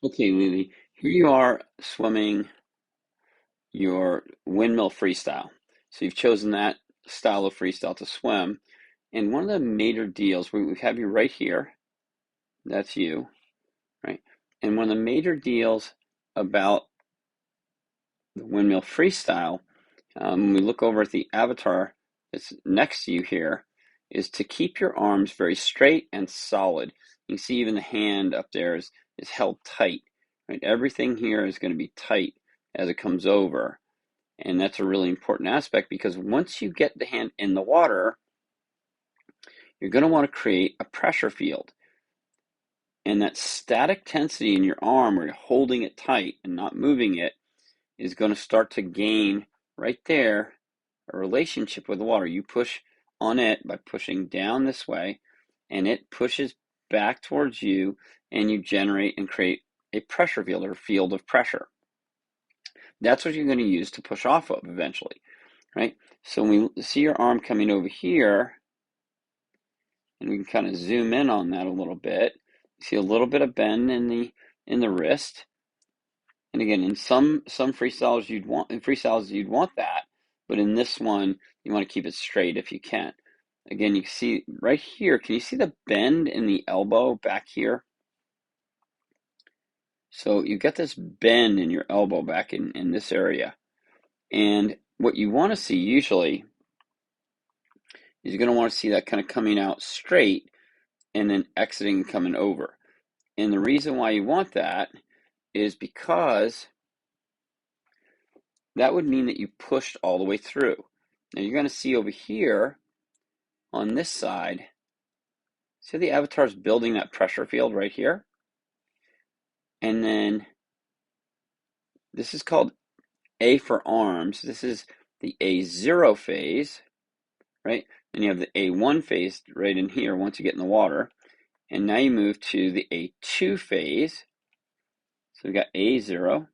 Okay, Lily, here you are swimming your windmill freestyle. So you've chosen that style of freestyle to swim. And one of the major deals, we have you right here. That's you, right? And one of the major deals about the windmill freestyle, when we look over at the avatar that's next to you here, is to keep your arms very straight and solid. You can see even the hand up there is held tight, right? Everything here is going to be tight as it comes over. And that's a really important aspect because once you get the hand in the water, you're going to want to create a pressure field. And that static tensity in your arm where you're holding it tight and not moving it is going to start to gain right there a relationship with the water. You push on it by pushing down this way, and it pushes back towards you, and you generate and create a pressure field or field of pressure. That's what you're going to use to push off of eventually, right? So when we see your arm coming over here, and we can kind of zoom in on that a little bit, you see a little bit of bend in the wrist. And again, in some freestyles you'd want that, but in this one you want to keep it straight if you can. Again, you can see right here, can you see the bend in the elbow back here? So you get this bend in your elbow back in this area. And what you want to see usually is you're going to want to see that kind of coming out straight and then exiting and coming over. And the reason why you want that is because that would mean that you pushed all the way through. Now you're going to see over here on this side, see the avatar's building that pressure field right here? And then this is called A for arms. This is the A0 phase, right? Then you have the A1 phase right in here once you get in the water. And now you move to the A2 phase. So we got A0,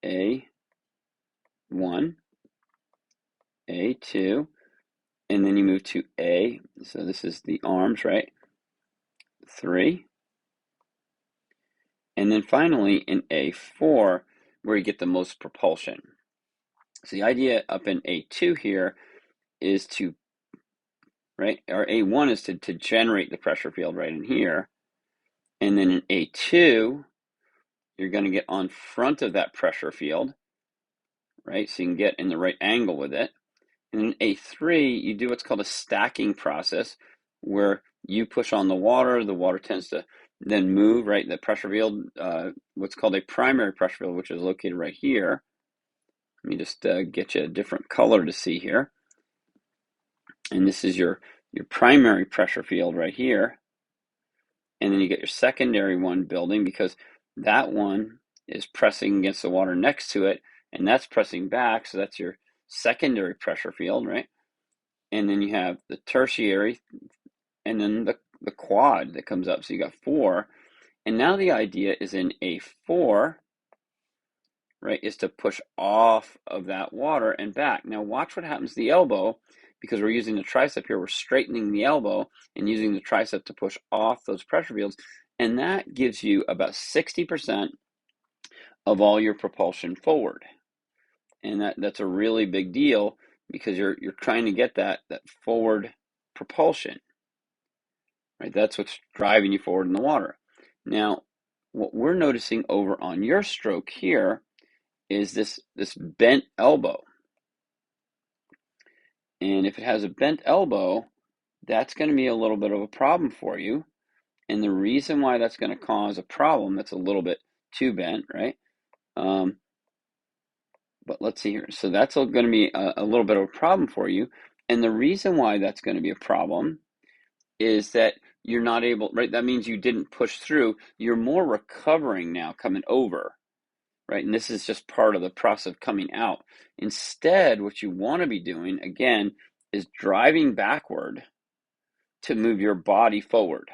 A1, A2, and then you move to A. So this is the arms, right? 3. And then finally in A4, where you get the most propulsion. So the idea up in A2 here is to, right, or A1 is to generate the pressure field right in here. And then in A2, you're going to get on front of that pressure field, right? So you can get in the right angle with it. And in A3, you do what's called a stacking process where you push on the water tends to then move, right? The pressure field, what's called a primary pressure field, which is located right here. Let me just get you a different color to see here. And this is your primary pressure field right here. And then you get your secondary one building because that one is pressing against the water next to it, and that's pressing back, so that's your secondary pressure field, right? And then you have the tertiary, and then the quad that comes up. So you got 4. And now the idea is in A4, right, is to push off of that water and back. Now watch what happens to the elbow, because we're using the tricep here. We're straightening the elbow and using the tricep to push off those pressure fields. And that gives you about 60% of all your propulsion forward. And that's a really big deal because you're trying to get that forward propulsion. Right? That's what's driving you forward in the water. Now, what we're noticing over on your stroke here is this bent elbow. And if it has a bent elbow, that's going to be a little bit of a problem for you. And the reason why that's going to cause a problem, that's a little bit too bent, right? But let's see here. So that's going to be a little bit of a problem for you. And the reason why that's going to be a problem is that you're not able, right? That means you didn't push through. You're more recovering now coming over, right? And this is just part of the process of coming out. Instead, what you want to be doing, again, is driving backward to move your body forward.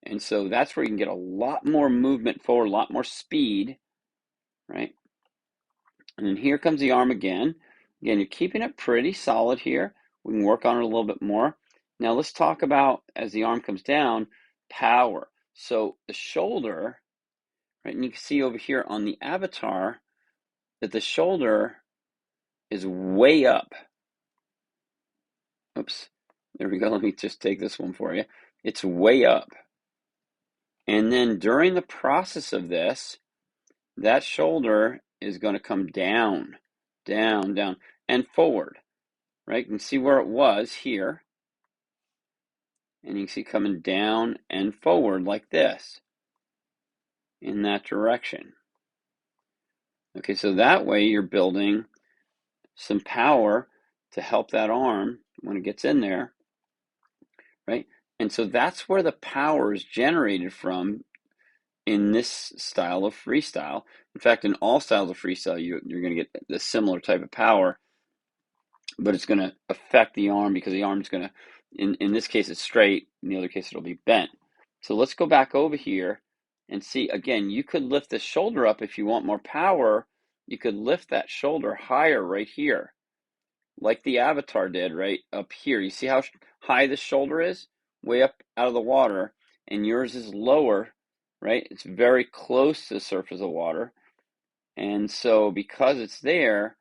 And so that's where you can get a lot more movement forward, a lot more speed, right? And then here comes the arm again. Again, you're keeping it pretty solid here. We can work on it a little bit more. Now let's talk about, as the arm comes down, power. So the shoulder, right, and you can see over here on the avatar that the shoulder is way up. Oops, there we go. Let me just take this one for you. It's way up. And then during the process of this, that shoulder is going to come down, down, down, and forward, right? You can see where it was here. And you can see coming down and forward like this, in that direction. Okay, so that way you're building some power to help that arm when it gets in there, right? And so that's where the power is generated from in this style of freestyle. In fact, in all styles of freestyle, you're going to get the similar type of power, but it's going to affect the arm because the arm's going to, in this case, it's straight. In the other case, it'll be bent. So let's go back over here and see, again, you could lift the shoulder up if you want more power. You could lift that shoulder higher right here, like the avatar did right up here. You see how high the shoulder is? Way up out of the water, and yours is lower, right? It's very close to the surface of the water. And so because it's there,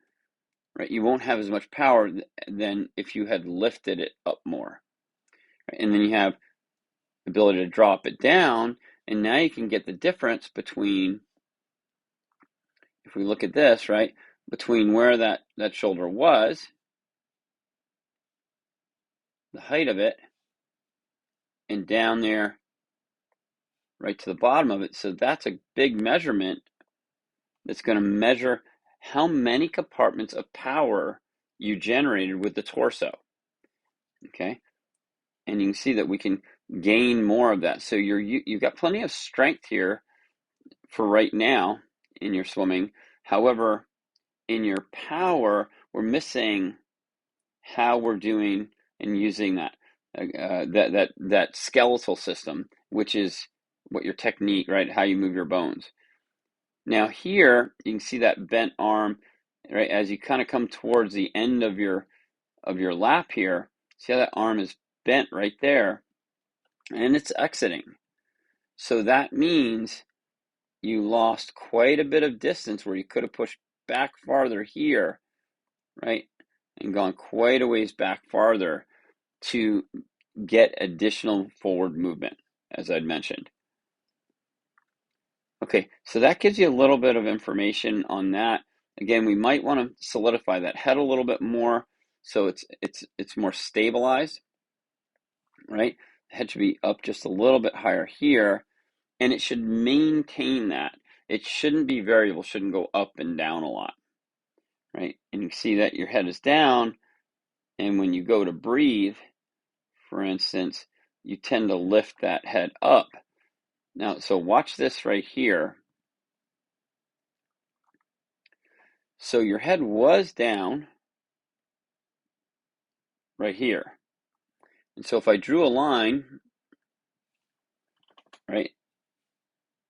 right, you won't have as much power than if you had lifted it up more. Right? And then you have the ability to drop it down, and now you can get the difference between, if we look at this, right, between where that shoulder was, the height of it, and down there right to the bottom of it. So that's a big measurement that's going to measure how many compartments of power you generated with the torso. Okay, and you can see that we can gain more of that. So you've got plenty of strength here for right now in your swimming. However, in your power, we're missing how we're doing and using that skeletal system, which is what your technique, right? How you move your bones. Now here, you can see that bent arm, right? As you kind of come towards the end of your lap here, see how that arm is bent right there, and it's exiting. So that means you lost quite a bit of distance where you could have pushed back farther here, right? And gone quite a ways back farther to get additional forward movement, as I'd mentioned. Okay, so that gives you a little bit of information on that. Again, we might want to solidify that head a little bit more so it's more stabilized, right? The head should be up just a little bit higher here, and it should maintain that. It shouldn't be variable, shouldn't go up and down a lot, right? And you can see that your head is down, and when you go to breathe, for instance, you tend to lift that head up. Now, so watch this right here. So your head was down right here. And so if I drew a line, right,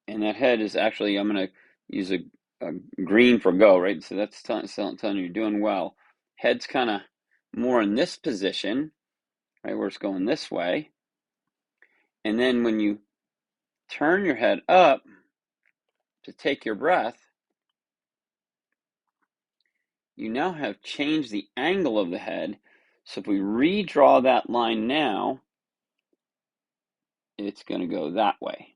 and that head is actually, I'm going to use a green for go, right? So that's telling you you're doing well. Head's kind of more in this position, right, where it's going this way. And then when you turn your head up to take your breath, you now have changed the angle of the head. So if we redraw that line now, it's going to go that way,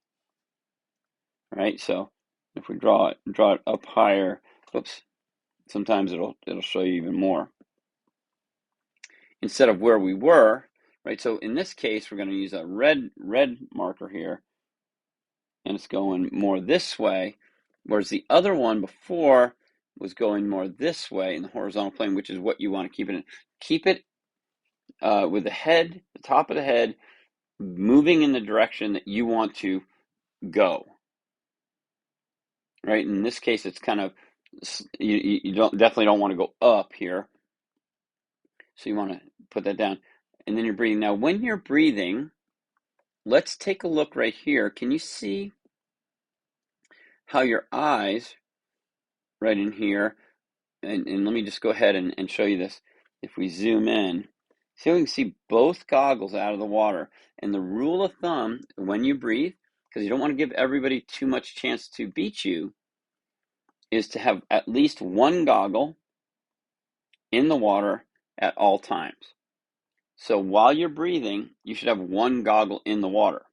right? So if we draw it up higher, whoops, sometimes it'll show you even more. Instead of where we were, right? So in this case, we're going to use a red marker here, and it's going more this way, whereas the other one before was going more this way in the horizontal plane, which is what you want to keep it in. Keep it with the head, the top of the head, moving in the direction that you want to go. Right? In this case, it's kind of, you definitely don't want to go up here. So you want to put that down. And then you're breathing. Now, when you're breathing, let's take a look right here. Can you see how your eyes, right in here, and let me just go ahead and show you this. If we zoom in, So you can see both goggles out of the water. And the rule of thumb when you breathe, because you don't want to give everybody too much chance to beat you, is to have at least one goggle in the water at all times. So while you're breathing, you should have one goggle in the water.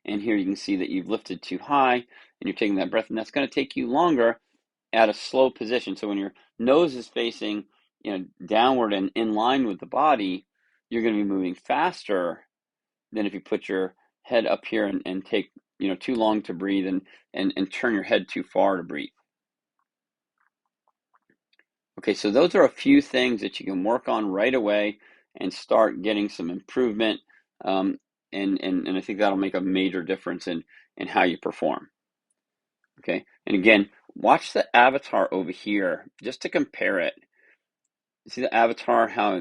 And here you can see that you've lifted too high and you're taking that breath, and that's going to take you longer at a slow position. So when your nose is facing, downward and in line with the body, you're going to be moving faster than if you put your head up here and take, too long to breathe and turn your head too far to breathe. Okay, so those are a few things that you can work on right away and start getting some improvement. And I think that'll make a major difference in how you perform. Okay, and again, watch the avatar over here just to compare it. See the avatar, how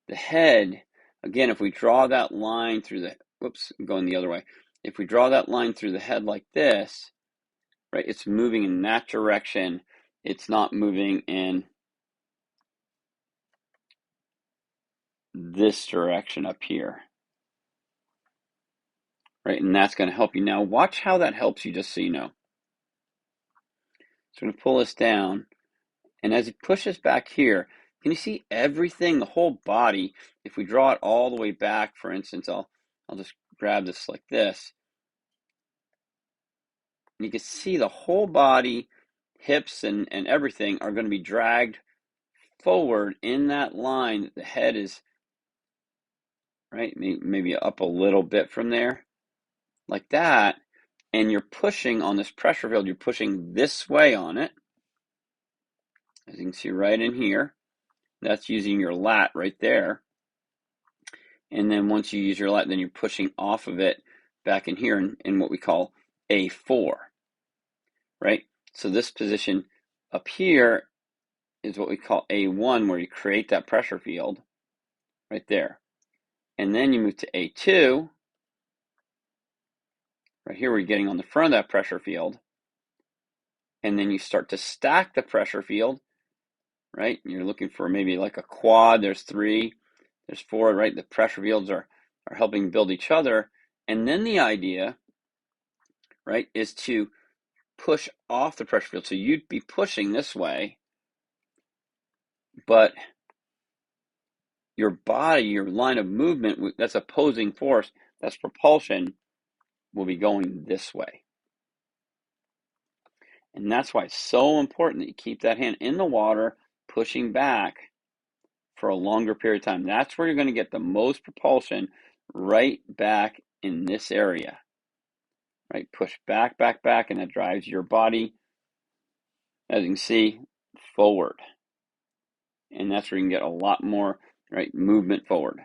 the head, again, if we draw that line through the, whoops, I'm going the other way. If we draw that line through the head like this, right, it's moving in that direction. It's not moving in this direction up here. Right, and that's going to help you. Now, watch how that helps you, just so you know. So I'm going to pull this down, and as it pushes back here, can you see everything, the whole body? If we draw it all the way back, for instance, I'll just grab this like this. And you can see the whole body, hips and everything are going to be dragged forward in that line. The head is, right, maybe up a little bit from there, like that. And you're pushing on this pressure field, you're pushing this way on it. As you can see right in here, that's using your lat right there. And then once you use your lat, then you're pushing off of it back in here in what we call A4, right? So this position up here is what we call A1, where you create that pressure field right there. And then you move to A2, right here, where you're getting on the front of that pressure field. And then you start to stack the pressure field, right? You're looking for maybe like a quad. There's 3, there's 4, right? The pressure fields are helping build each other. And then the idea, right, is to push off the pressure field. So you'd be pushing this way, but your body, your line of movement, that's opposing force, that's propulsion, will be going this way. And that's why it's so important that you keep that hand in the water, pushing back for a longer period of time. That's where you're going to get the most propulsion, right back in this area. Right, push back, back, back, and that drives your body, as you can see, forward. And that's where you can get a lot more, right, movement forward.